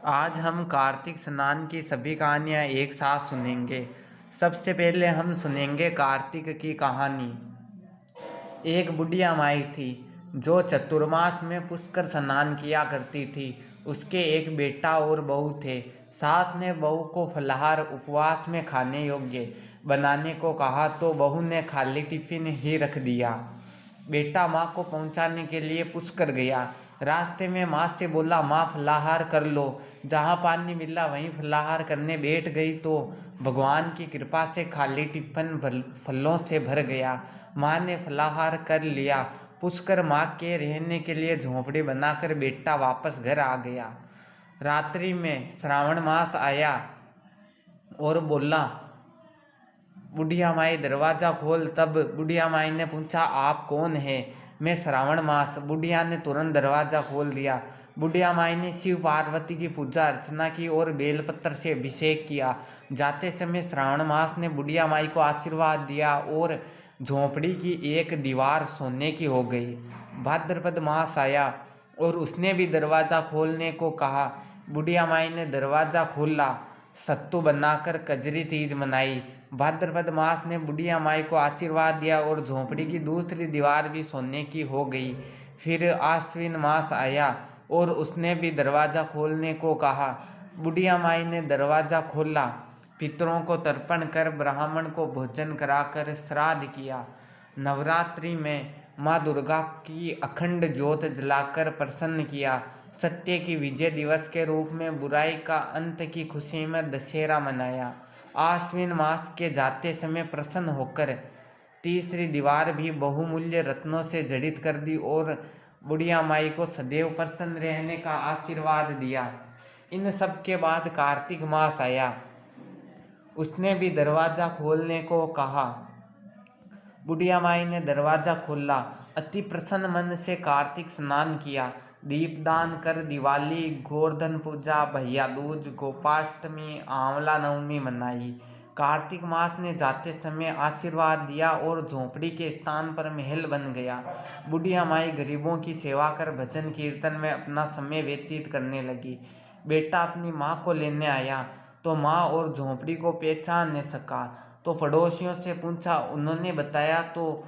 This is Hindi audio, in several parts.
आज हम कार्तिक स्नान की सभी कहानियाँ एक साथ सुनेंगे। सबसे पहले हम सुनेंगे कार्तिक की कहानी। एक बुढ़िया माई थी जो चतुर्मास में पुष्कर स्नान किया करती थी। उसके एक बेटा और बहू थे। सास ने बहू को फलाहार उपवास में खाने योग्य बनाने को कहा तो बहू ने खाली टिफिन ही रख दिया। बेटा माँ को पहुँचाने के लिए पुष्कर गया। रास्ते में माँ से बोला, माँ फलाहार कर लो। जहाँ पानी मिला वहीं फलाहार करने बैठ गई तो भगवान की कृपा से खाली टिफिन फलों से भर गया। माँ ने फलाहार कर लिया। पुष्कर माँ के रहने के लिए झोंपड़ी बनाकर बेटा वापस घर आ गया। रात्रि में श्रावण मास आया और बोला, बुढ़िया माई दरवाज़ा खोल। तब बुढ़िया माई ने पूछा, आप कौन है? मैं श्रावण मास। बुढ़िया ने तुरंत दरवाज़ा खोल दिया। बुढ़िया माई ने शिव पार्वती की पूजा अर्चना की और बेलपत्र से अभिषेक किया। जाते समय श्रावण मास ने बुढ़िया माई को आशीर्वाद दिया और झोंपड़ी की एक दीवार सोने की हो गई। भाद्रपद मास आया और उसने भी दरवाज़ा खोलने को कहा। बुढ़िया माई ने दरवाज़ा खोला। सत्तू बनाकर कजरी तीज मनाई। भाद्रपद मास ने बुढ़िया माई को आशीर्वाद दिया और झोंपड़ी की दूसरी दीवार भी सोने की हो गई। फिर आश्विन मास आया और उसने भी दरवाज़ा खोलने को कहा। बुढ़िया माई ने दरवाज़ा खोला। पितरों को तर्पण कर ब्राह्मण को भोजन कराकर श्राद्ध किया। नवरात्रि में माँ दुर्गा की अखंड ज्योत जलाकर प्रसन्न किया। सत्य की विजय दिवस के रूप में बुराई का अंत की खुशी में दशहरा मनाया। आश्विन मास के जाते समय प्रसन्न होकर तीसरी दीवार भी बहुमूल्य रत्नों से जड़ित कर दी और बुढ़िया माई को सदैव प्रसन्न रहने का आशीर्वाद दिया। इन सब के बाद कार्तिक मास आया। उसने भी दरवाज़ा खोलने को कहा। बुढ़िया माई ने दरवाज़ा खोला। अति प्रसन्न मन से कार्तिक स्नान किया। दीपदान कर दिवाली, गोवर्धन पूजा, भैया दूज, गोपाष्टमी, आंवला नवमी मनाई। कार्तिक मास ने जाते समय आशीर्वाद दिया और झोंपड़ी के स्थान पर महल बन गया। बुढ़िया माई गरीबों की सेवा कर भजन कीर्तन में अपना समय व्यतीत करने लगी। बेटा अपनी माँ को लेने आया तो माँ और झोंपड़ी को पहचान न सका तो पड़ोसियों से पूछा। उन्होंने बताया तो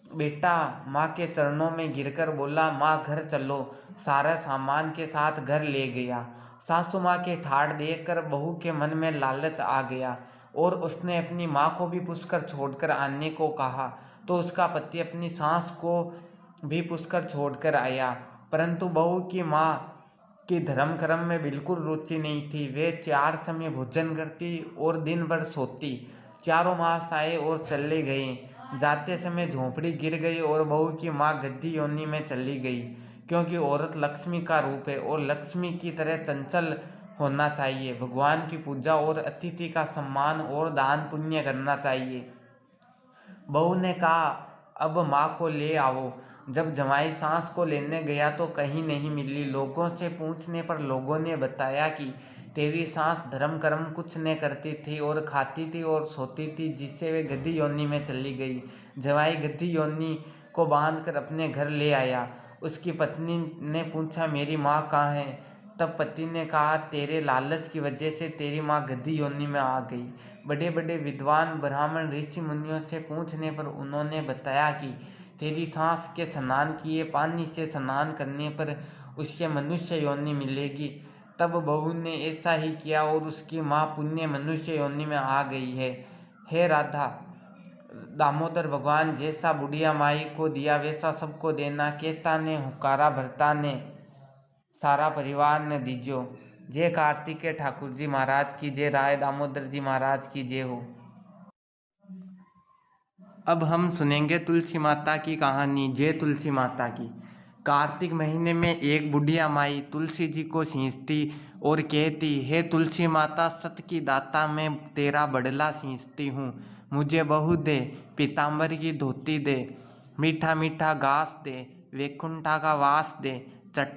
बेटा माँ के चरणों में गिरकर बोला, माँ घर चलो। सारा सामान के साथ घर ले गया। सासू माँ के ठाड़ देखकर बहू के मन में लालच आ गया और उसने अपनी माँ को भी पुष्कर छोड़कर आने को कहा तो उसका पति अपनी सास को भी पुष्कर छोड़कर आया। परंतु बहू की माँ की धर्म कर्म में बिल्कुल रुचि नहीं थी। वे 4 समय भोजन करती और दिन भर सोती। चारों मास आए और चले गए। जाते समय झोंपड़ी गिर गई और बहू की माँ गद्दी योनि में चली गई, क्योंकि औरत लक्ष्मी का रूप है और लक्ष्मी की तरह चंचल होना चाहिए। भगवान की पूजा और अतिथि का सम्मान और दान पुण्य करना चाहिए। बहू ने कहा, अब माँ को ले आओ। जब जमाई सास को लेने गया तो कहीं नहीं मिली। लोगों से पूछने पर लोगों ने बताया कि तेरी सास धर्म कर्म कुछ न करती थी और खाती थी और सोती थी, जिससे वे गद्दी योनि में चली गई। जमाई गद्दी योनि को बांधकर अपने घर ले आया। उसकी पत्नी ने पूछा, मेरी माँ कहाँ है? तब पति ने कहा, तेरे लालच की वजह से तेरी माँ गद्दी योनि में आ गई। बड़े बड़े विद्वान ब्राह्मण ऋषि मुनियों से पूछने पर उन्होंने बताया कि तेरी सास के स्नान किए पानी से स्नान करने पर उसके मनुष्य योनि मिलेगी। तब बहू ने ऐसा ही किया और उसकी माँ पुण्य मनुष्य योनि में आ गई है। हे राधा, दामोदर भगवान जैसा बुढ़िया माई को दिया वैसा सबको देना। कहता ने हुकारा भरता ने सारा परिवार ने दीजो। जय कार्तिकेय ठाकुर जी महाराज की जय। राय दामोदर जी महाराज की जय हो। अब हम सुनेंगे तुलसी माता की कहानी। जय तुलसी माता की। कार्तिक महीने में एक बुढ़िया माई तुलसी जी को सींचती और कहती, हे तुलसी माता, सत की दाता, मैं तेरा बड़ला सींचती हूँ। मुझे बहू दे, पीताम्बर की धोती दे, मीठा मीठा घास दे, वैकुंठा का वास दे,